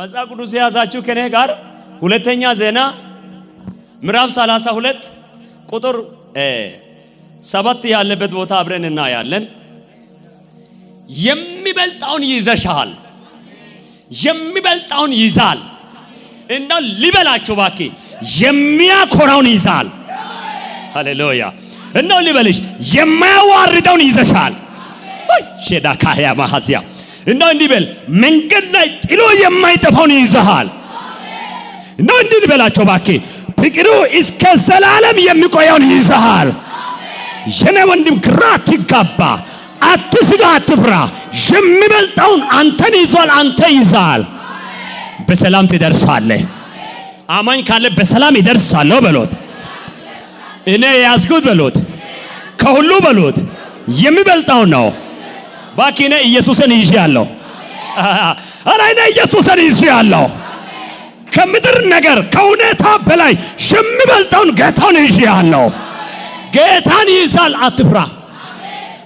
መጽሐፍ ቅዱስ የያዛችሁ ከኔ ጋር ሁለተኛ ዜና ምዕራፍ 32 ቁጥር 7 ያለበት ቦታ አብረን እናያለን። የሚበልጣውን ይዘሻል፣ የሚበልጣውን ይዛል እና ሊበላችሁ ባኪ የሚያኮራውን ይዛል። ሃሌሉያ እና ሊበልሽ የማያዋርደውን ይዘሻል። ወይ ሸዳካያ ማሐዚያ እና እንዲበል መንገድ ላይ ጥሎ የማይጠፋውን ይዘሃል። እና እንዲህ ሊበላችሁ ባኪ ፍቅሩ እስከ ዘላለም የሚቆየውን ይዘሃል። የኔ ወንድም ግራ አትጋባ፣ አትስጋ፣ አትፍራ። የሚበልጣውን አንተን ይዟል፣ አንተ ይዛል። በሰላም ትደርሳለህ። አማኝ ካለ በሰላም ይደርሳለሁ በሎት። እኔ ያዝኩት በሎት፣ ከሁሉ በሎት የሚበልጣው ነው። ባኪ እኔ ኢየሱስን ይዤአለሁ። አረ እኔ ኢየሱስን ይዤአለሁ። ከምድር ነገር ከሁኔታ በላይ የሚበልጣውን ጌታን ይዤአለሁ። ጌታን ይዛል። አትፍራ፣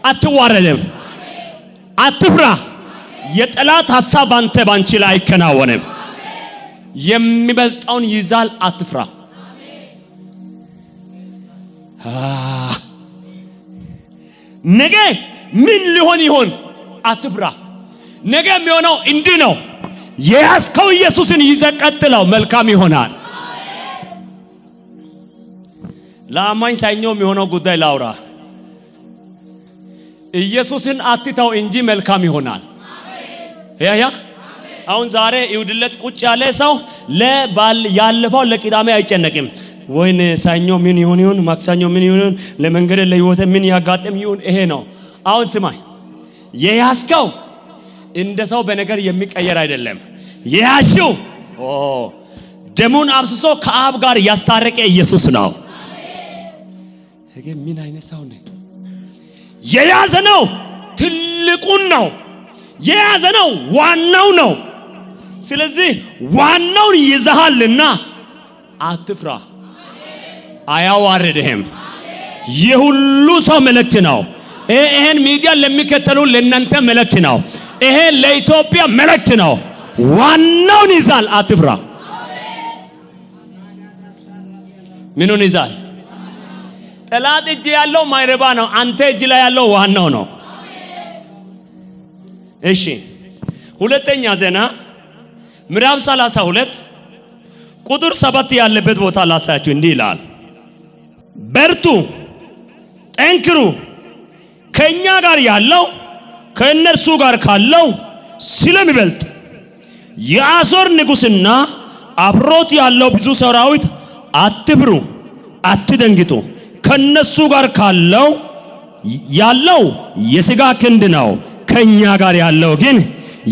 አትዋረድም፣ አትፍራ። የጠላት ሐሳብ አንተ ባንቺ ላይ አይከናወንም። የሚበልጣውን ይዛል። አትፍራ። ነገ ምን ሊሆን ይሆን? አትፍራ። ነገ የሚሆነው እንዲህ ነው። የያዝከው ኢየሱስን ይዘህ ቀጥለው፣ መልካም ይሆናል። ለአማኝ ሰኞ የሚሆነው ጉዳይ ላውራ። ኢየሱስን አትተው እንጂ መልካም ይሆናል። ያ አሁን ዛሬ ይውድለት ቁጭ ያለ ሰው ለባል ያለፈው ለቂዳሜ አይጨነቅም። ወይኔ ሰኞ ምን ይሁን፣ ማክሰኞ ምን ይሁን፣ ለመንገድ ለህይወት ምን ያጋጥም ይሁን። ይሄ ነው። አሁን ስማኝ፣ የያዝከው እንደ ሰው በነገር የሚቀየር አይደለም። የያዝው ደሙን አብስሶ ከአብ ጋር ያስታረቀ ኢየሱስ ነው። ምን አይነት ሰው ነው? የያዘነው ትልቁን ነው። የያዘነው ዋናው ነው። ስለዚህ ዋናውን ይዘሃልና አትፍራ፣ አያዋርድህም። የሁሉ ሰው መልእክት ነው። ይሄን ሚዲያ ለሚከተሉ ለእናንተ መልእክት ነው። ይሄ ለኢትዮጵያ መልእክት ነው። ዋናውን ይዛል፣ አትፍራ። ምኑን ይዛል? ጠላት እጅ ያለው ማይረባ ነው። አንተ እጅ ላይ ያለው ዋናው ነው። እሺ ሁለተኛ ዜና ምዕራፍ 32 ቁጥር 7 ያለበት ቦታ ላሳያችሁ። እንዲህ ይላል፣ በርቱ፣ ጠንክሩ፣ ከኛ ጋር ያለው ከእነርሱ ጋር ካለው ስለሚበልጥ የአሦር ንጉሥና አብሮት ያለው ብዙ ሰራዊት አትፍሩ፣ አትደንግጡ። ከነሱ ጋር ካለው ያለው የሥጋ ክንድ ነው፣ ከኛ ጋር ያለው ግን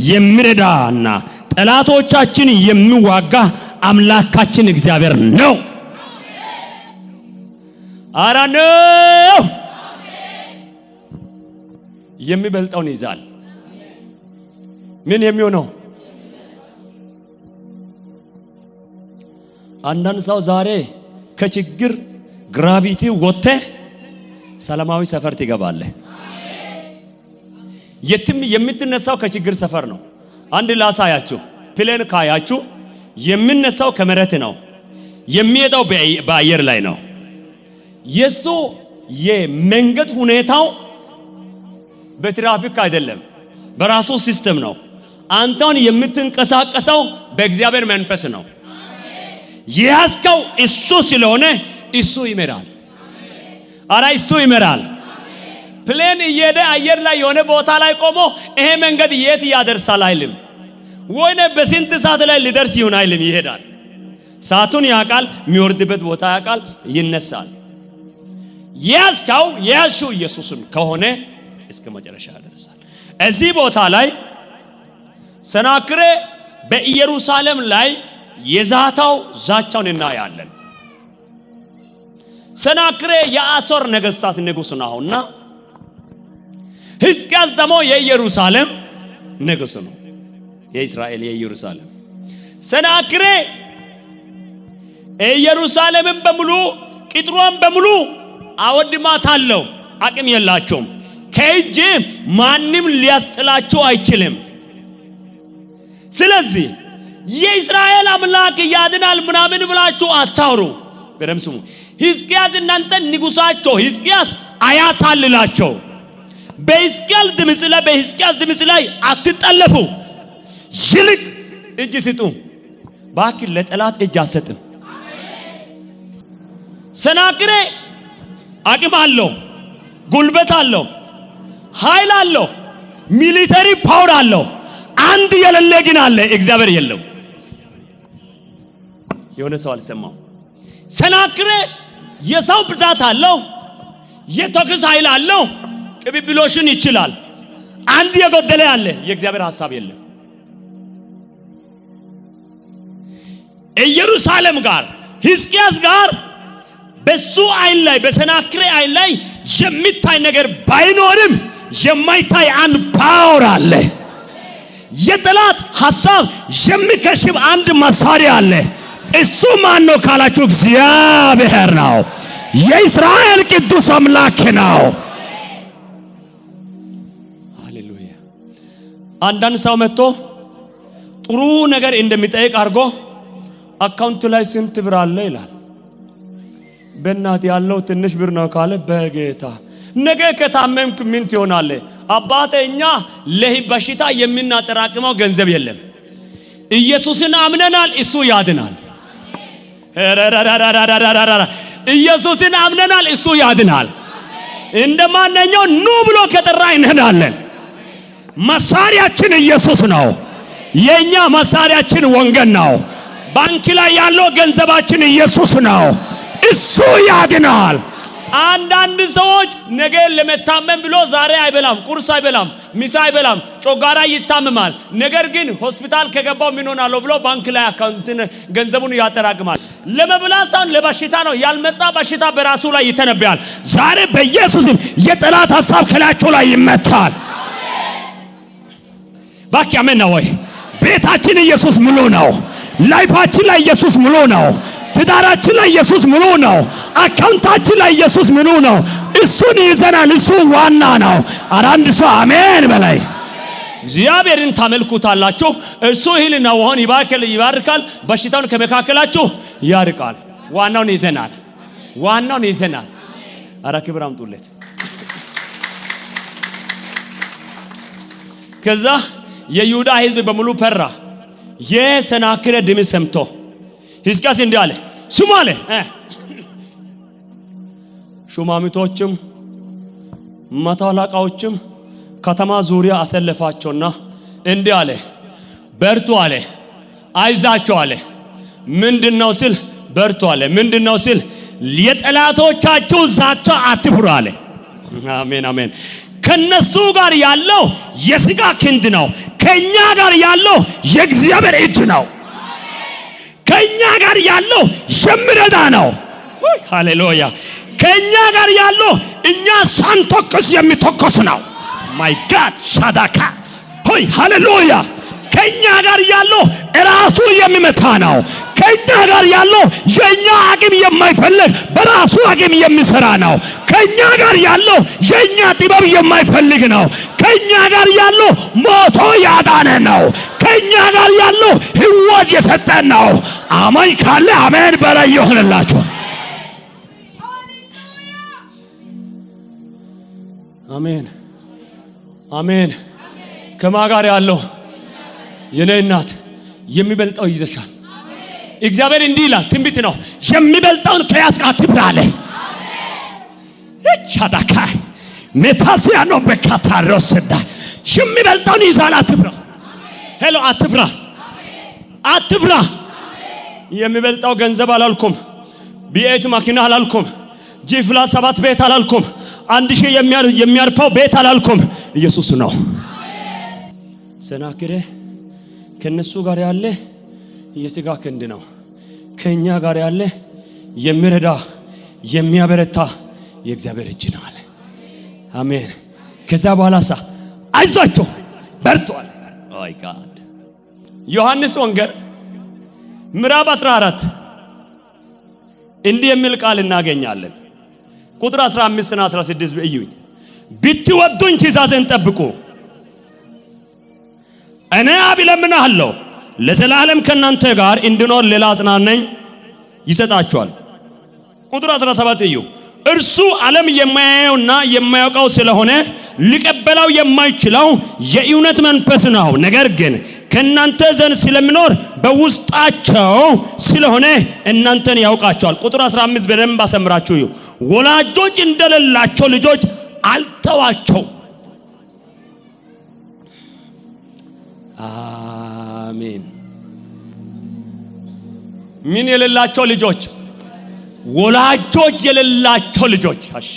የሚረዳና ጠላቶቻችን የሚዋጋ አምላካችን እግዚአብሔር ነው። አራ ነው። የሚበልጣውን ይዛል። ምን የሚሆነው? አንዳንድ ሰው ዛሬ ከችግር ግራቪቲ ወጥተ ሰላማዊ ሰፈር ትገባለህ። የትም የምትነሳው ከችግር ሰፈር ነው። አንድ ላሳያችሁ። ፕሌን ካያችሁ የሚነሳው ከመሬት ነው፣ የሚሄደው በአየር ላይ ነው። የሱ የመንገድ ሁኔታው በትራፊክ አይደለም፣ በራሱ ሲስተም ነው። አንተን የምትንቀሳቀሰው በእግዚአብሔር መንፈስ ነው። የያዝከው እሱ ስለሆነ እሱ ይመራል። አራ እሱ ይመራል። ፕሌን እየሄደ አየር ላይ የሆነ ቦታ ላይ ቆሞ ይሄ መንገድ የት ያደርሳል አይልም። ወይኔ በስንት ሰዓት ላይ ሊደርስ ይሆን አይልም። ይሄዳል። ሰዓቱን ያውቃል፣ የሚወርድበት ቦታ ያውቃል፣ ይነሳል። የያዝሽው ኢየሱስን ከሆነ እስከ መጨረሻ ያደርሳል። እዚህ ቦታ ላይ ሰናክሬ በኢየሩሳሌም ላይ የዛታው ዛቻውን እናያለን። ሰናክሬ የአሦር ነገሥታት ንጉሥ ነውና ሕዝቅያስ ደግሞ የኢየሩሳሌም ንጉሥ ነው። የእስራኤል የኢየሩሳሌም ሰናክሬ ኢየሩሳሌምን በሙሉ ቅጥሯን በሙሉ አወድማታለሁ። አቅም የላቸውም። ከእጅ ማንም ሊያስጥላቸው አይችልም። ስለዚህ የእስራኤል አምላክ ያድናል ምናምን ብላችሁ አታውሩ። በደም ስሙ። ሕዝቅያስ እናንተ ንጉሳቸው ሕዝቅያስ አያታልላቸው። በሕዝቅያስ ድምፅ ላይ አትጠለፉ። ይልቅ እጅ ስጡ። ባክ ለጠላት እጅ አሰጥም። ሰናክሬ አቅም አለው፣ ጉልበት አለው፣ ኃይል አለው፣ ሚሊተሪ ፓወር አለው። አንድ የሌለ ግን አለ፣ እግዚአብሔር የለው። የሆነ ሰው አልሰማው። ሰናክሬ የሰው ብዛት አለው፣ የተኩስ ኃይል አለው፣ ቅብብሎሽን ይችላል። አንድ የጎደለ አለ፣ የእግዚአብሔር ሐሳብ የለም። ኢየሩሳሌም ጋር ሕዝቅያስ ጋር በሱ አይን ላይ በሰናክሬ አይን ላይ የሚታይ ነገር ባይኖርም የማይታይ አንድ ፓወር አለ። የጠላት ሐሳብ የሚከሽፍ አንድ መሳሪያ አለ። እሱ ማን ነው ካላችሁ እግዚአብሔር ነው። የእስራኤል ቅዱስ አምላክ ነው። ሃሌሉያ። አንዳንድ ሰው መጥቶ ጥሩ ነገር እንደሚጠይቅ አድርጎ አካውንት ላይ ስንት ብር አለ ይላል። በእናት ያለው ትንሽ ብር ነው ካለ በጌታ ነገ ከታመምክ ምን ትሆናለህ? አባቴ እኛ ለበሽታ የምናጠራቅመው ገንዘብ የለም። ኢየሱስን አምነናል፣ እሱ ያድናል። ኢየሱስን አምነናል፣ እሱ ያድናል። እንደማንኛው ኑ ብሎ ከጠራ እንሄዳለን። መሳሪያችን ኢየሱስ ነው። የኛ መሳሪያችን ወንጌል ነው። ባንክ ላይ ያለው ገንዘባችን ኢየሱስ ነው። እሱ ያድናል። አንዳንድ ሰዎች ነገ ለመታመም ብሎ ዛሬ አይበላም፣ ቁርስ አይበላም፣ ምሳ አይበላም፣ ጮጋራ ይታመማል። ነገር ግን ሆስፒታል ከገባው ምን ሆናለሁ ብሎ ባንክ ላይ አካውንትን ገንዘቡን ያጠራቅማል። ለመብላት ሳይሆን ለበሽታ ነው። ያልመጣ በሽታ በራሱ ላይ ይተነብያል። ዛሬ በኢየሱስም የጠላት ሐሳብ ከላቸው ላይ ይመታል። ባክ አሜን ነው ወይ? ቤታችን ኢየሱስ ሙሉ ነው። ላይፋችን ላይ ኢየሱስ ሙሉ ነው። ትዳራችን ላይ ኢየሱስ ሙሉ ነው። አካውንታችን ላይ ኢየሱስ ሙሉ ነው። እሱን ይዘናል። እሱ ዋና ነው። አንድ ሰው አሜን በላይ። እግዚአብሔርን ታመልኩታላችሁ። እሱ እህልና ውሃውን ይባርካል፣ በሽታውን ከመካከላችሁ ያርቃል። ዋናውን ይዘናል። ዋናውን ይዘናል። አረ ክብር አምጡለት። ከዛ የይሁዳ ሕዝብ በሙሉ ፈራ። የሰናክሬ ድምፅ ሰምቶ ሕዝቅያስ እንዲህ አለ፣ ስሙ አለ። ሹማምቶችም መቶ አለቃዎችም ከተማ ዙሪያ አሰለፋቸውና እንዲህ አለ፣ በርቱ አለ፣ አይዛቸው አለ። ምንድነው ሲል በርቱ አለ። ምንድነው ሲል የጠላቶቻችሁ ዛቻ አትፍሩ አለ። አሜን አሜን። ከነሱ ጋር ያለው የሥጋ ክንድ ነው። ከኛ ጋር ያለው የእግዚአብሔር እጅ ነው። ከኛ ጋር ያለው የሚረዳ ነው። ሃሌሉያ። ከኛ ጋር ያለው እኛ ሳንተኩስ የሚተኩስ ነው። ማይ ጋድ ሻዳካ ሆይ ሃሌሉያ። ከኛ ጋር ያለው ራሱ የሚመታ ነው። ከኛ ጋር ያለው የኛ አቅም የማይፈልግ በራሱ አቅም የሚሰራ ነው። ከኛ ጋር ያለው የኛ ጥበብ የማይፈልግ ነው። ከኛ ጋር ያለው ሞቶ ያዳነ ነው። ከኛ ጋር ያለው ሕይወት የሰጠን ነው። አማኝ ካለ አሜን በላይ ይሆንላችሁ። አሜን አሜን። ከማ ጋር ያለው የኔ እናት የሚበልጠው ይዘሻል። እግዚአብሔር እንዲህ ይላል፣ ትንቢት ነው። የሚበልጠውን ከያዝክ አትፍራ አለ። ቻዳካ ሜታሲያ ነው በካታሮስዳ የሚበልጠውን ይዛል። አትፍራ። ሄሎ አትፍራ፣ አትፍራ። የሚበልጠው ገንዘብ አላልኩም፣ ቢኤት ማኪና አላልኩም፣ ጂ+7 ቤት አላልኩም፣ 1000 የሚያርፈው ቤት አላልኩም። ኢየሱስ ነው። ሰናክሬ ከነሱ ጋር ያለ የሥጋ ክንድ ነው። ከኛ ጋር ያለ የሚረዳ የሚያበረታ የእግዚአብሔር እጅ ነው አለ። አሜን። ከዛ በኋላ አይዟቸው በርቱ አለ። ኦይ ጋድ። ዮሐንስ ወንጌል ምዕራፍ 14 እንዲህ የሚል ቃል እናገኛለን። ቁጥር 15 እና 16 እዩኝ። ብትወዱኝ ትእዛዜን ጠብቁ። እኔ አብ እለምንሃለሁ ለዘላለም ከናንተ ጋር እንድኖር ሌላ አጽናኝ ይሰጣችኋል። ቁጥር 17 እዩ። እርሱ ዓለም የማያየውና የማያውቀው ስለሆነ ሊቀበለው የማይችለው የእውነት መንፈስ ነው። ነገር ግን ከናንተ ዘንድ ስለሚኖር በውስጣቸው ስለሆነ እናንተን ያውቃቸዋል። ቁጥር 15 በደንብ አሰምራችሁ እዩ። ወላጆች እንደሌላቸው ልጆች አልተዋቸው። አሜን። ምን የሌላቸው ልጆች? ወላጆች የሌላቸው ልጆች አሹ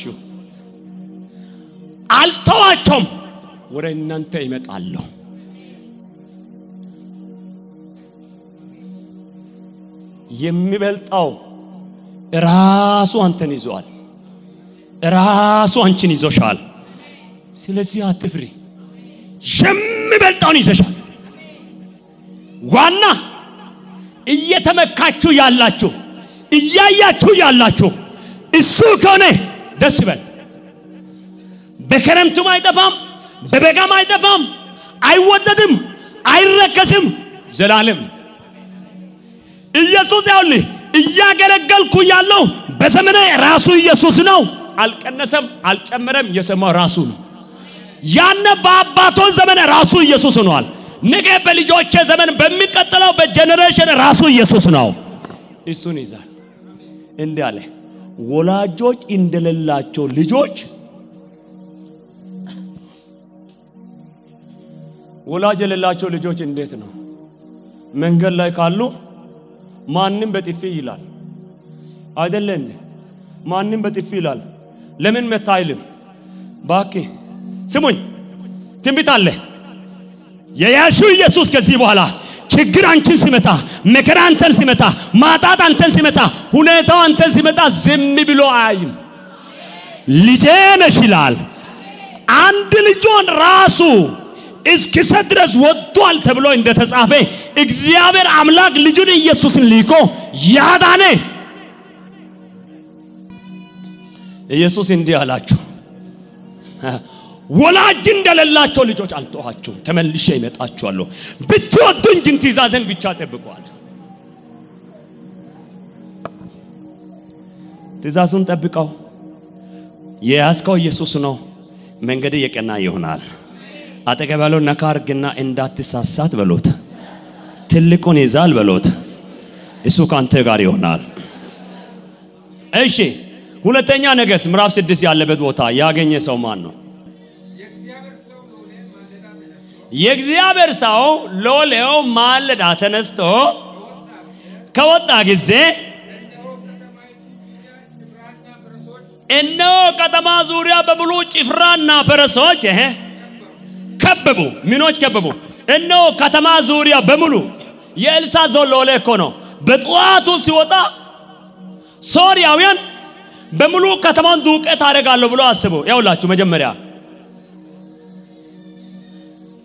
አልተዋቸውም፣ ወደ እናንተ ይመጣሉ። የሚበልጣው ራሱ አንተን ይዟል፣ ራሱ አንቺን ይዞሻል። ስለዚህ አትፍሪ፣ የሚበልጣውን ይዘሻል። ዋና እየተመካችሁ ያላችሁ እያያችሁ ያላችሁ እሱ ከሆነ ደስ ይበል። በክረምቱም አይጠፋም፣ በበጋም አይጠፋም፣ አይወደድም፣ አይረከስም፣ ዘላለም ኢየሱስ ያውልህ እያገለገልኩ ያለው በዘመኔ ራሱ ኢየሱስ ነው። አልቀነሰም፣ አልጨመረም። የሰማው ራሱ ነው። ያነ በአባቶች ዘመን ራሱ ኢየሱስ ሆኗል። ነገ በልጆቼ ዘመን በሚቀጥለው በጀነሬሽን ራሱ ኢየሱስ ነው። እሱን ይዛል። እንዲህ አለ፣ ወላጆች እንደሌላቸው ልጆች። ወላጅ የሌላቸው ልጆች እንዴት ነው? መንገድ ላይ ካሉ ማንንም በጥፊ ይላል አይደለም? ማንንም በጥፊ ይላል። ለምን መታይልም? ባኪ ስሙኝ፣ ትንቢት አለ። የያሽው ኢየሱስ ከዚህ በኋላ ችግር አንቺን ሲመጣ፣ መከራ አንተን ሲመጣ፣ ማጣት አንተን ሲመጣ፣ ሁኔታው አንተን ሲመጣ ዝም ብሎ አይም። ልጄ ነሽ ይላል። አንድ ልጆን ራሱ እስኪሰጥ ድረስ ወጥቷል ተብሎ እንደተጻፈ እግዚአብሔር አምላክ ልጁን ኢየሱስን ልኮ ያዳነ ኢየሱስ እንዲህ አላችሁ፣ ወላጅ እንደሌላቸው ልጆች አልተዋችሁም፣ ተመልሼ ይመጣችኋለሁ። ብትወዱኝ ግን ትእዛዜን ብቻ ጠብቋል። ትእዛዙን ጠብቀው። የያዝከው ኢየሱስ ነው። መንገድ የቀና ይሆናል። አጠገብ ያለው ነካ አድርግና እንዳትሳሳት በሎት። ትልቁን ይዛል በሎት። እሱ ካንተ ጋር ይሆናል። እሺ፣ ሁለተኛ ነገሥት ምዕራፍ 6 ያለበት ቦታ ያገኘ ሰው ማን ነው? የእግዚአብሔር ሰው ሎሌው ማለዳ ተነስቶ ከወጣ ጊዜ እነሆ ከተማ ዙሪያ በሙሉ ጭፍራና ፈረሶች ከበቡ። ምኖች ከበቡ? እነሆ ከተማ ዙሪያ በሙሉ። የኤልሳ ሰው ሎሌ እኮ ነው። በጠዋቱ ሲወጣ ሶርያውያን በሙሉ ከተማውን ዱቄት አደርጋለሁ ብሎ አስበው። ያውላችሁ መጀመሪያ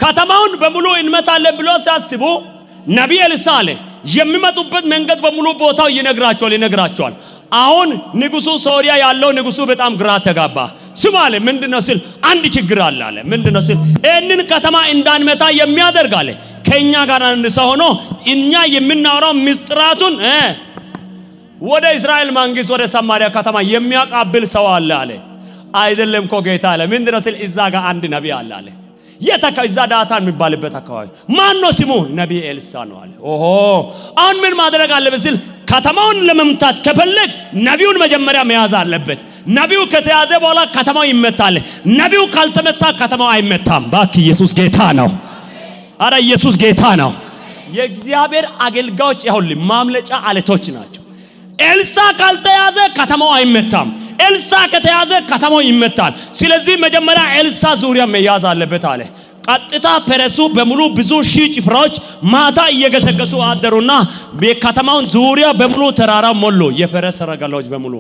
ከተማውን በሙሉ እንመታለን ብሎ ሲያስቡ ነቢይ ኤልሳ አለ የሚመጡበት መንገድ በሙሉ ቦታው ይነግራቸዋል። አሁን ንጉሱ ሶርያ ያለው ንጉሱ በጣም ግራ ተጋባ። ስሙ አለ ምንድነው ሲል አንድ ችግር አለ አለ። ምንድነው ሲል እንን ከተማ እንዳንመታ የሚያደርግ አለ ከኛ ጋር አንድ ሰው ሆኖ እኛ የምናወራው ምስጢራቱን ወደ እስራኤል መንግስት ወደ ሰማሪያ ከተማ የሚያቃብል ሰው አለ አለ። አይደለም እኮ ጌታ አለ። ምንድነው ሲል እዛ ጋር አንድ ነቢይ አለ አለ። እዛ ዳታን የሚባልበት አካባቢ ማን ነው ስሙ? ነቢይ ኤልሳ ነው አለ። ኦሆ አሁን ምን ማድረግ አለበት ሲል ከተማውን ለመምታት ከፈለግ ነቢዩን መጀመሪያ መያዝ አለበት። ነቢዩ ከተያዘ በኋላ ከተማው ይመታል። ነቢዩ ካልተመታ ከተማው አይመታም። ባክ ኢየሱስ ጌታ ነው። አረ ኢየሱስ ጌታ ነው። የእግዚአብሔር አገልጋዮች ይሁን ማምለጫ አለቶች ናቸው። ኤልሳ ካልተያዘ ከተማው አይመታም። ኤልሳ ከተያዘ ከተማው ይመታል። ስለዚህ መጀመሪያ ኤልሳ ዙሪያ መያዝ አለበት አለ። ቀጥታ ፈረሱ በሙሉ ብዙ ሺህ ጭፍራዎች ማታ እየገሰገሱ አደሩና በከተማውን ዙሪያ በሙሉ ተራራ ሞሉ። የፈረስ ሰረገላዎች በሙሉ።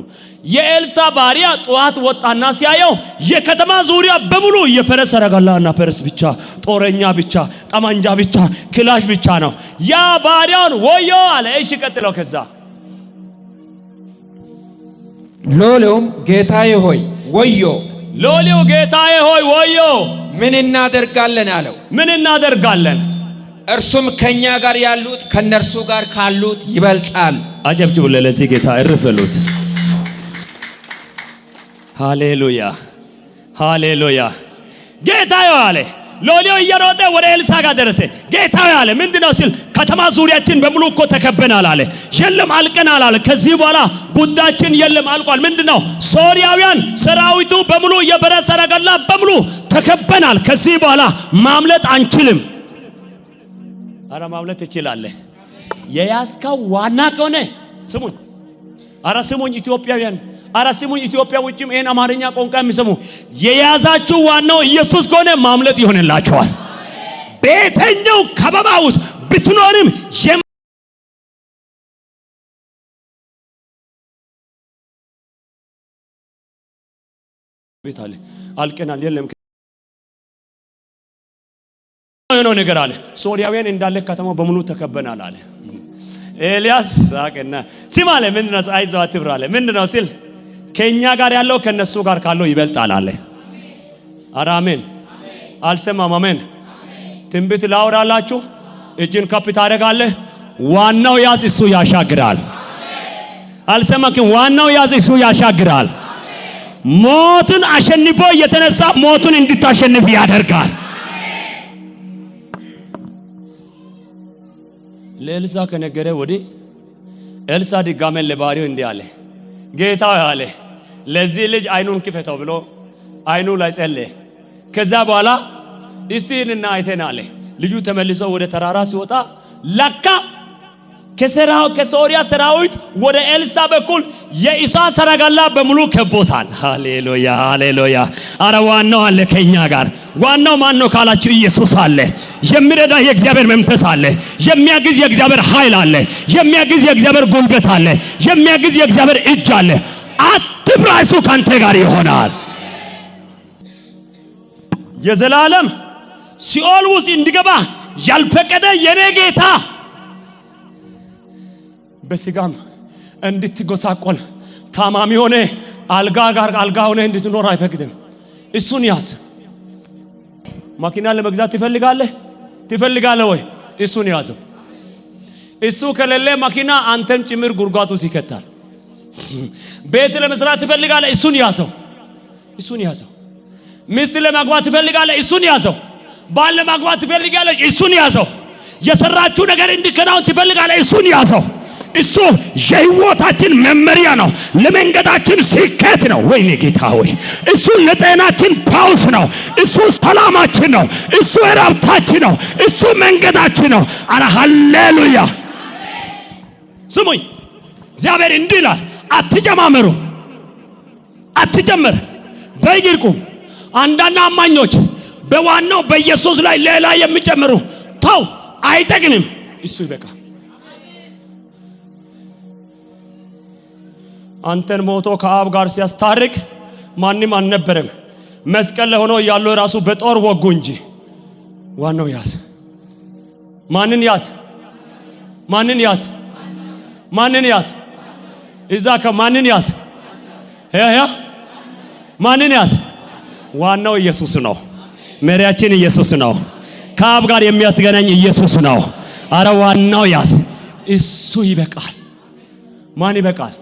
የኤልሳ ባሪያ ጠዋት ወጣና ሲያየው የከተማ ዙሪያ በሙሉ የፈረስ ሰረገላና ፈረስ ብቻ፣ ጦረኛ ብቻ፣ ጠመንጃ ብቻ፣ ክላሽ ብቻ ነው። ያ ባሪያውን ወዮ አለ። እሺ ቀጥለው ከዛ ሎሌውም ጌታዬ ሆይ ወዮ። ሎሌው ጌታዬ ሆይ ወዮ፣ ምን እናደርጋለን አለው። ምን እናደርጋለን? እርሱም ከኛ ጋር ያሉት ከነርሱ ጋር ካሉት ይበልጣል። አጨብጭቡ ለዚህ ጌታ እርፈሉት። ሃሌሉያ ሃሌሉያ። ጌታ ያለ ሎሌው እየሮጠ ወደ ኤልሳ ጋር ደረሰ። ጌታ ያለ ምንድነው ሲል ከተማ ዙሪያችን በሙሉ እኮ ተከበናል አለ። የለም አልቀናል አለ። ከዚህ በኋላ ጉዳችን የለም አልቋል። ምንድነው? ሶርያውያን ሰራዊቱ በሙሉ የበረረ ሰረገላ በሙሉ ተከበናል። ከዚህ በኋላ ማምለጥ አንችልም። አረ ማምለጥ ትችላለህ። የያዝከው ዋና ከሆነ ስሙኝ። አረ ስሙኝ ኢትዮጵያውያን፣ አረ ስሙኝ ኢትዮጵያ ውጭም ይሄን አማርኛ ቋንቋ የሚሰሙ የያዛችሁ ዋናው ኢየሱስ ከሆነ ማምለጥ ይሆንላችኋል። በየትኛው ከበባ ውስጥ ብትኖርም ቤት አለ አልቀናል የለም ነው ነገር አለ። ሶርያውያን እንዳለ ከተማው በሙሉ ተከበናል አለ። ኤልያስ ሳቀና ሲማለ ምንድነው? አይዞህ አትፍራ አለ። ምንድነው ሲል ከኛ ጋር ያለው ከነሱ ጋር ካለው ይበልጣል አለ። ኧረ አሜን። አልሰማም? አሜን። ትንቢት ላውራላችሁ። እጅን ከፍ ታደርጋለህ። ዋናው ያዝ፣ እሱ ያሻግራል። አልሰማክም? ዋናው ያዝ፣ እሱ ያሻግራል። ሞትን አሸንፎ የተነሳ ሞትን እንድታሸንፍ ያደርጋል። ለኤልሳ ከነገረ ወዲህ ኤልሳ ድጋሜ ለባሪያው እንዲህ አለ። ጌታው አለ ለዚህ ልጅ አይኑን ክፈተው ብሎ አይኑ ላይ ጸለየ። ከዛ በኋላ እስቲንና አይተና አለ። ልጁ ተመልሶ ወደ ተራራ ሲወጣ ለካ ከሶርያ ሰራዊት ወደ ኤልሳ በኩል የኢሳት ሰረገላ በሙሉ ከቦታል። ሃሌሉያ ሃሌሉያ። አረ ዋናው አለ ከኛ ጋር። ዋናው ማን ነው ካላችሁ ኢየሱስ አለ። የሚረዳ የእግዚአብሔር መንፈስ አለ። የሚያግዝ የእግዚአብሔር ኃይል አለ። የሚያግዝ የእግዚአብሔር ጉልበት አለ። የሚያግዝ የእግዚአብሔር እጅ አለ። አትፍራ፣ እሱ ካንተ ጋር ይሆናል። የዘላለም ሲኦል ውስጥ እንዲገባ ያልፈቀደ የኔ ጌታ በስጋም እንድትጎሳቆል ታማሚ ሆነ አልጋ ጋር አልጋ ሆነ እንድትኖር አይፈቅድም። እሱን ያዝ። መኪና ለመግዛት ትፈልጋለህ ወይ? እሱን ያዘው። እሱ ከሌለ መኪና አንተን ጭምር ጉርጓቱ ይከታል። ቤት ለመስራት ትፈልጋለህ? እሱን ያዘው። ሚስት ለማግባት ትፈልጋለህ? እሱን ያዘው። ባል ለማግባት ትፈልጋለህ? እሱን ያዘው። የሰራችሁ ነገር እንዲከናወን ትፈልጋለህ? እሱን ያዘው። እሱ የህይወታችን መመሪያ ነው። ለመንገዳችን ስኬት ነው። ወይኔ ጌታ ሆይ እሱ ለጤናችን ፓውስ ነው። እሱ ሰላማችን ነው። እሱ እረፍታችን ነው። እሱ መንገዳችን ነው። አረ ሃሌሉያ። ስሙኝ፣ እግዚአብሔር እንዲህ ይላል፣ አትጀማመሩ፣ አትጀምር፣ በይርቁም። አንዳንድ አማኞች በዋናው በኢየሱስ ላይ ሌላ የሚጨምሩ ተው፣ አይጠቅምም፣ እሱ ይበቃል። አንተን ሞቶ ከአብ ጋር ሲያስታርቅ ማንም አልነበረም። መስቀል ላይ ሆኖ ያሉ ራሱ በጦር ወጉ እንጂ ዋናው ያዝ። ማንን ያዝ? እዛ ከማንን ያዝ? ማንን ያዝ? ዋናው ኢየሱስ ነው። መሪያችን ኢየሱስ ነው። ከአብ ጋር የሚያስገናኝ ኢየሱስ ነው። አረ ዋናው ያዝ፣ እሱ ይበቃል። ማን ይበቃል?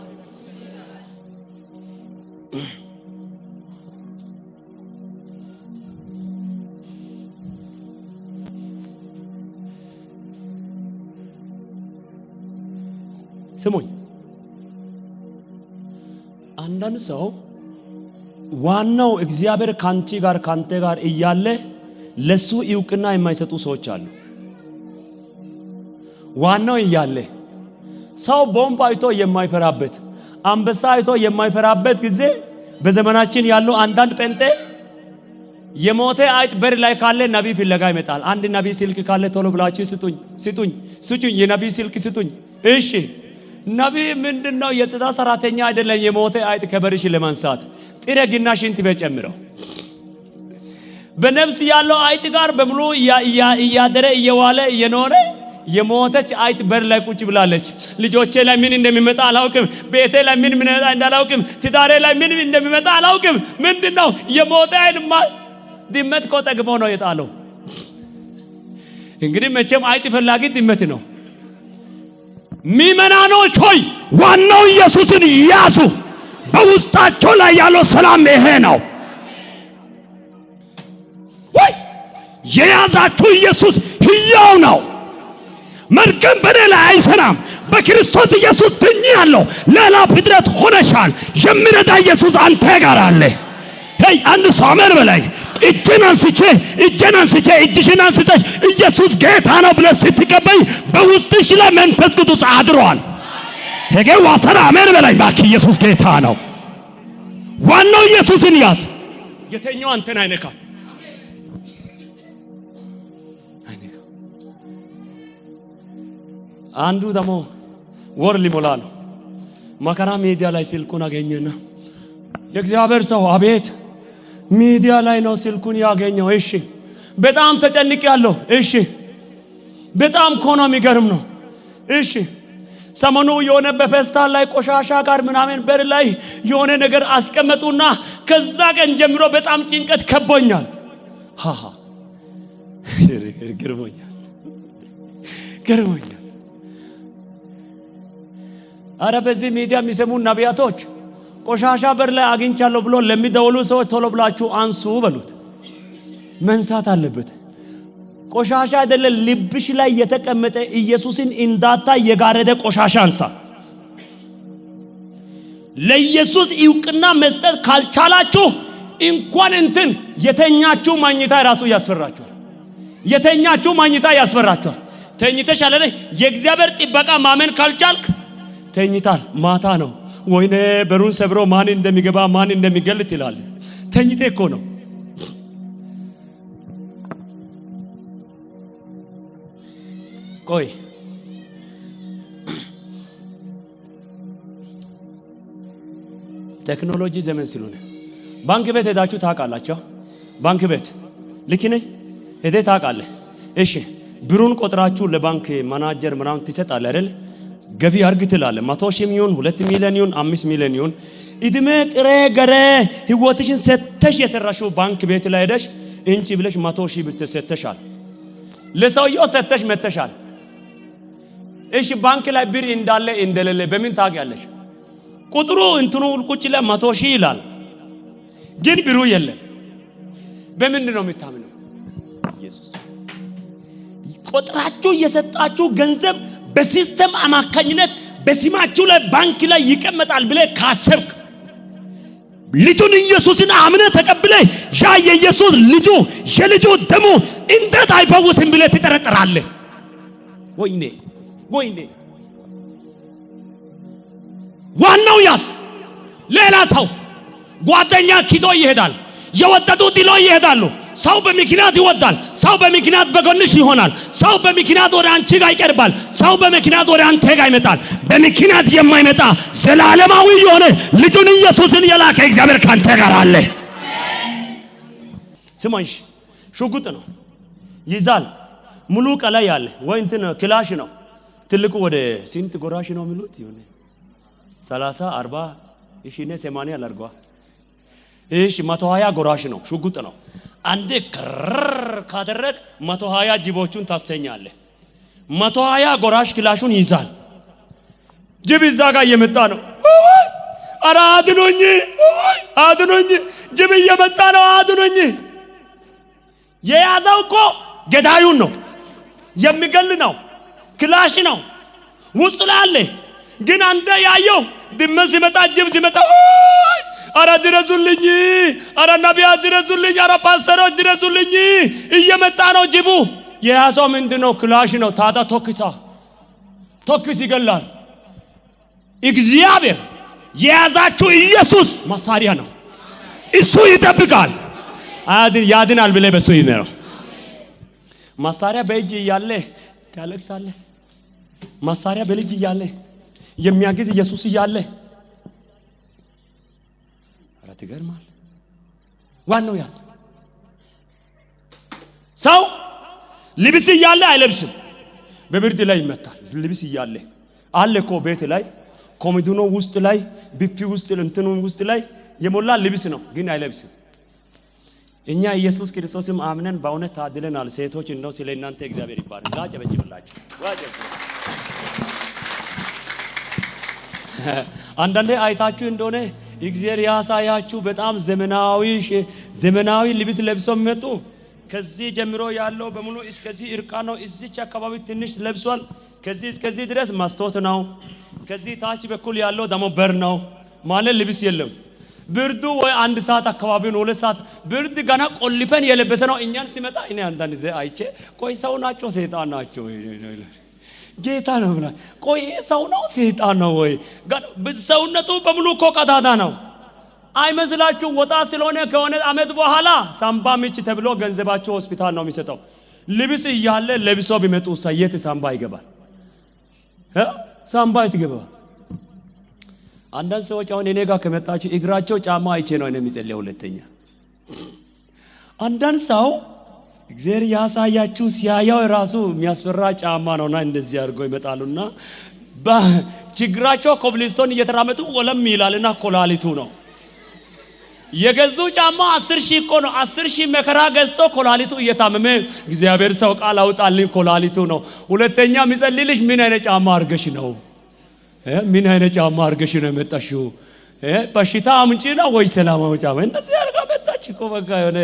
ስሙኝ፣ አንዳንድ ሰው ዋናው እግዚአብሔር ካንተ ጋር እያለ ለሱ እውቅና የማይሰጡ ሰዎች አሉ። ዋናው እያለ ሰው ቦምብ አይቶ የማይፈራበት፣ አንበሳ አይቶ የማይፈራበት ጊዜ በዘመናችን ያለው አንዳንድ ጴንጤ የሞተ አይጥ በር ላይ ካለ ነቢይ ፍለጋ ይመጣል። አንድ ነቢይ ስልክ ካለ ቶሎ ብላችሁ ስጡኝ፣ የነቢይ ስልክ ስጡኝ። እሺ ነቢይ ምንድነው? የጽዳት ሰራተኛ አይደለም። የሞተ አይጥ ከበርሽ ለማንሳት ጥረግና ሽንት በጨምረው በነፍስ ያለው አይጥ ጋር በሙሉ እያደረ እየዋለ እየኖረ የሞተች አይጥ በር ላይ ቁጭ ብላለች። ልጆቼ ላይ ምን እንደሚመጣ አላውቅም፣ ቤቴ ላይ ምን እንዳላውቅም፣ ትዳሬ ላይ ምን እንደሚመጣ አላውቅም። ምንድነው? የሞተ አይጥ ድመት እኮ ጠግሞ ነው የጣለው። እንግዲህ መቼም አይጥ ፈላጊ ድመት ነው። ሚመናኖች ሆይ ዋናው ኢየሱስን ያዙ። በውስጣቸው ላይ ያለው ሰላም ይሄ ነው። ወይ የያዛችሁ ኢየሱስ ሕያው ነው። መርገም በኔ ላይ አይሰራም። በክርስቶስ ኢየሱስ ድኛለሁ። ሌላ ፍጥረት ሆነሻል። የሚረዳ ኢየሱስ አንተ ጋር አለ። ሄይ አንድ ሰው አሜን በላይ። እጅሽን አንስተሽ ኢየሱስ ጌታ ነው ብለሽ ስትቀበይ በውስጥሽ ላይ መንፈስ ቅዱስ አድሯል። ሄጌ ዋሰራ አሜን በላይ። ባክ ኢየሱስ ጌታ ነው። ዋናው ኢየሱስን ያዝ። የተኛው አንተን አይነካም። አንዱ ደግሞ ወር ሊሞላ ነው። መከራ ሚዲያ ላይ ስልኩን አገኘና የእግዚአብሔር ሰው አቤት ሚዲያ ላይ ነው ስልኩን ያገኘው። እሺ በጣም ተጨንቄያለሁ። እሺ በጣም ኮኖ የሚገርም ነው። እሺ ሰሞኑ የሆነ በፌስታል ላይ ቆሻሻ ጋር ምናምን በር ላይ የሆነ ነገር አስቀመጡና ከዛ ቀን ጀምሮ በጣም ጭንቀት ከቦኛል። ሃሃ ገርሞኛል። አረ በዚህ ሚዲያ የሚሰሙ ነቢያቶች ቆሻሻ በር ላይ አግኝቻለሁ ብሎ ለሚደውሉ ሰዎች ቶሎ ብላችሁ አንሱ በሉት። መንሳት አለበት። ቆሻሻ አይደለ ልብሽ ላይ የተቀመጠ ኢየሱስን እንዳታ የጋረደ ቆሻሻ አንሳ። ለኢየሱስ እውቅና መስጠት ካልቻላችሁ እንኳን እንትን የተኛችሁ ማኝታ ራሱ ያስፈራችኋል። የተኛችሁ ማኝታ ያስፈራችኋል። ተኝተሽ አለ የእግዚአብሔር ጥበቃ ማመን ካልቻልክ ተኝታል። ማታ ነው ወይኔ በሩን ሰብሮ ማን እንደሚገባ ማን እንደሚገልጥ ይላል። ተኝቴ እኮ ነው። ቆይ ቴክኖሎጂ ዘመን ስለሆነ ባንክ ቤት ሄዳችሁ ታውቃላችሁ? ባንክ ቤት ልክ ነኝ ሄደህ ታውቃለህ? እሺ ብሩን ቆጥራችሁ ለባንክ ማናጀር ምናምን ትሰጣለህ አይደል? ገቢ አርግ ትላለህ። 100,000 ይሁን 2 ሚሊዮን ይሁን 5 ሚሊዮን ይሁን እድሜ ጥሬ ገረ ህይወትሽን ሰተሽ የሰራሽው ባንክ ቤት ላይ ሄደሽ እንጪ ብለሽ 100,000 ብትሰተሻል። ለሰውየው ሰተሽ መተሻል። እሺ ባንክ ላይ ብር እንዳለ እንደሌለ በምን ታውቂያለሽ? ቁጥሩ እንትኑ ቁጭ ላይ 100,000 ይላል፣ ግን ብሩ የለም። በምንድን ነው የምታምነው? ኢየሱስ ቆጥራችሁ የሰጣችሁ ገንዘብ በሲስተም አማካኝነት በስማችሁ ላይ ባንክ ላይ ይቀመጣል ብለ ካሰብክ ልጁን ኢየሱስን አምነ ተቀብለ ያ የኢየሱስ ልጁ የልጁ ደሙ እንዴት አይፈውስም ብለ ትጠረጥራለህ? ወይኔ ዋናው ያስ ሌላ ተው። ጓደኛ ኪዶ ይሄዳል፣ የወደዱ ጥሎ ይሄዳሉ። ሰው በምክንያት ይወዳል። ሰው በምክንያት በጎንሽ ይሆናል። ሰው በምክንያት ወደ አንቺ ጋር ይቀርባል። ሰው በምክንያት ወደ አንተ ጋር ይመጣል። በምክንያት የማይመጣ ዘላለማዊ የሆነ ልጁን ኢየሱስን የላከ እግዚአብሔር ካንተ ጋር አለ። ስማሽ ሽጉጥ ነው ይዛል። ሙሉ ቀላይ ያለ ወይ እንትን ክላሽ ነው። ትልቁ ወደ ስንት ጎራሽ ነው የሚሉት? ይሆነ 30 40 እሺ ነው 80 አላርጓ። እሺ 120 ጎራሽ ነው። ሽጉጥ ነው። አንዴ ክር ካደረግ 120 ጅቦቹን ታስተኛለህ። 120 ጎራሽ ክላሹን ይዛል። ጅብ እዛ ጋር እየመጣ ነው። አረ አድኖኝ፣ ጅብ እየመጣ ነው፣ አድኖኝ። የያዘው እኮ ገዳዩን ነው፣ የሚገል ነው፣ ክላሽ ነው ውስጥ ላይ አለ። ግን አንተ ያየው ድመት ሲመጣ ጅብ ሲመጣ አረ ድረሱልኝ፣ አረ ነቢያት ድረሱልኝ፣ አረ ፓስተሮች ድረሱልኝ፣ እየመጣ ነው ጅቡ። የያዘው ምንድነው? ክላሽ ነው። ታዳ ቶክስ ይገላል። እግዚአብሔር የያዛችሁ ኢየሱስ መሳሪያ ነው። እሱ ይጠብቃል፣ ያድናል ብለ በሱ ይነው። መሳሪያ በእጅ እያለ ታለቅሳለህ። መሳሪያ በልጅ እያለ የሚያግዝ ኢየሱስ እያለ ትገርማል። ዋናው ያዝ። ሰው ልብስ እያለ አይለብስም፣ በብርድ ላይ ይመታል። ልብስ እያለ አለ እኮ ቤት ላይ ኮሚዲኖ ውስጥ ላይ ቢፒ ውስጥ እንትኑ ውስጥ ላይ የሞላ ልብስ ነው፣ ግን አይለብስም። እኛ ኢየሱስ ክርስቶስም አምነን በእውነት ታድለናል። ሴቶች እንደው ስለ እናንተ እግዚአብሔር ይባረክ። ላጨበጭብላችሁ ዋጀብ። አንዳንዴ አይታችሁ እንደሆነ እግዚአብሔር ያሳያችሁ በጣም ዘመናዊ ልብስ ለብሰው የሚመጡ ከዚህ ጀምሮ ያለው በሙሉ እስከዚህ እርቃን ነው። እዚች አካባቢ ትንሽ ለብሷል። ከዚህ እስከዚህ ድረስ መስታወት ነው። ከዚህ ታች በኩል ያለው ደግሞ በር ነው ማለት ልብስ የለም። ብርዱ ወይ 1 ሰዓት አካባቢ ነው 2 ሰዓት ብርድ ገና ቆልፈን የለበሰ ነው። እኛን ሲመጣ እኔ አንዳንድ ጊዜ አይቼ ቆይ ሰው ናቸው ሰይጣን ናቸው ጌታ ነው ብላ ቆይ ሰው ነው ሰይጣን ነው ወይ ሰውነቱ በሙሉ እኮ ቀዳዳ ነው አይመስላችሁ? ወጣ ስለሆነ ከሆነ አመት በኋላ ሳምባ ምች ተብሎ ገንዘባቸው ሆስፒታል ነው የሚሰጠው። ልብስ እያለ ለብሶ ቢመጡ ሳይት ሳምባ ይገባል። ሳምባ ይገባል። አንዳንድ ሰዎች አሁን እኔ ጋር ከመጣችሁ እግራቸው ጫማ አይቼ ነው የሚጸልየው። ሁለተኛ አንዳንድ ሰው እግዚአብሔር ያሳያችሁ ሲያያው ራሱ የሚያስፈራ ጫማ ነውና እንደዚህ አድርገው ይመጣሉና በችግራቸው ኮብልስቶን እየተራመጡ ወለም ይላልና ኮላሊቱ ነው የገዙ ጫማ 10,000 እኮ ነው። 10,000 መከራ ገዝቶ ኮላሊቱ እየታመመ እግዚአብሔር ሰው ቃል አውጣልኝ ኮላሊቱ ነው። ሁለተኛ የሚጸልይልሽ ምን አይነት ጫማ አርገሽ ነው? ምን አይነት ጫማ አርገሽ ነው የመጣሽው? በሽታ አምጪ ነው ወይ ሰላም አምጪ? እንደዚህ አርጋ መጣች እኮ በቃ የሆነ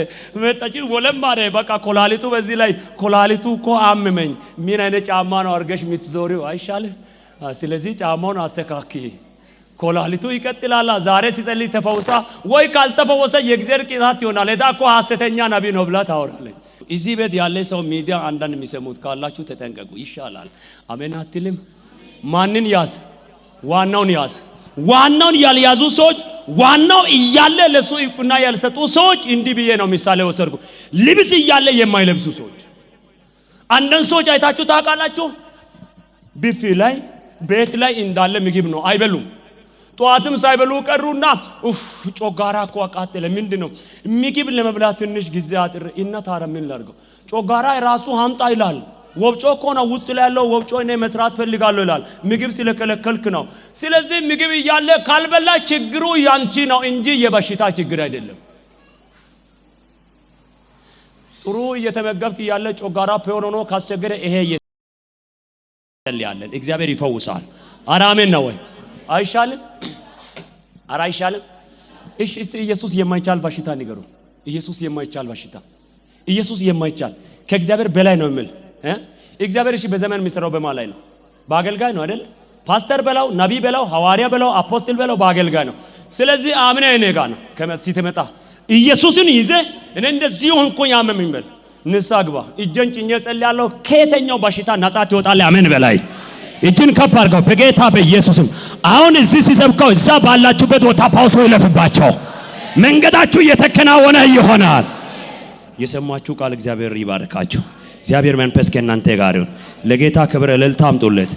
መጣች ወለም ማረ በቃ ኮላሊቱ በዚህ ላይ ኮላሊቱ እኮ አመመኝ። ምን አይነት ጫማ ነው አርገሽ የምትዞሪው? አይሻልም? ስለዚህ ጫማውን አስተካክይ። ኮላሊቱ ይቀጥላል። ዛሬ ሲጸልይ ተፈውሳ ወይ ካልተፈወሰ የእግዚአብሔር ቅጣት ይሆናል። እዳ እኮ ሐሰተኛ ነብይ ነው ብላ ታወራለች። እዚህ ቤት ያለ ሰው ሚዲያ አንዳንድ የሚሰሙት ካላችሁ ተጠንቀቁ። ይሻላል። አሜን አትልም? ማንን ያዝ? ዋናውን ያዝ። ዋናውን ያልያዙ ሰዎች ዋናው እያለ ለሱ ይቁና ያልሰጡ ሰዎች እንዲህ ብዬ ነው ምሳሌ ወሰድኩ። ልብስ እያለ የማይለብሱ ሰዎች አንዳንድ ሰዎች አይታችሁ ታውቃላችሁ? ቢፊ ላይ ቤት ላይ እንዳለ ምግብ ነው አይበሉም። ጧትም ሳይበሉ ቀሩና ጮጋራ እኮ አቃጠለ። ምንድነው ምግብ ለመብላት ትንሽ ጊዜ አጥር እና ታዲያ ምን ላድርገው? ጮጋራ ራሱ ሀምጣ ይላል። ወብጮ እኮ ነው ውስጥ ላይ ያለው ወብጮ እኔ መስራት ፈልጋለሁ ይላል። ምግብ ስለከለከልክ ነው። ስለዚህ ምግብ እያለ ካልበላ ችግሩ ያንቺ ነው እንጂ የበሽታ ችግር አይደለም። ጥሩ እየተመገብክ እያለ ጮጋራ ፔሆኖ ነው ካስቸገረ ይሄ ያለን እግዚአብሔር ይፈውሳል። አራሜን ነው ወይ አይሻልም? አራ አይሻልም? እሺ ኢየሱስ የማይቻል በሽታ ንገሩ። ኢየሱስ የማይቻል በሽታ ኢየሱስ የማይቻል ከእግዚአብሔር በላይ ነው የሚል እግዚአብሔር እሺ በዘመን የሚሰራው በማን ላይ ነው? በአገልጋይ ነው አይደል? ፓስተር በላው ነብይ በላው ሐዋርያ በላው አፖስቶል በላው በአገልጋይ ነው። ስለዚህ አምነ እኔ ጋር ነው ሲተመጣ ኢየሱስን ይዘ እኔ እንደዚህ ሆንኩኝ አመመኝ በል ንስሐ ግባ። እጄን ጭኜ ጸልያለሁ። ከየትኛው በሽታ ነፃ ትወጣለህ? አሜን በላይ እጅን ከፍ አድርገው በጌታ በኢየሱስም። አሁን እዚህ ሲሰብከው እዛ ባላችሁበት ቦታ ፓውስ ይለፍባቸው። መንገዳችሁ እየተከናወነ ይሆናል። የሰማችሁ ቃል እግዚአብሔር ይባርካችሁ። እግዚአብሔር መንፈስ ከእናንተ ጋር ይሁን። ለጌታ ክብር እልልታ አምጡለት።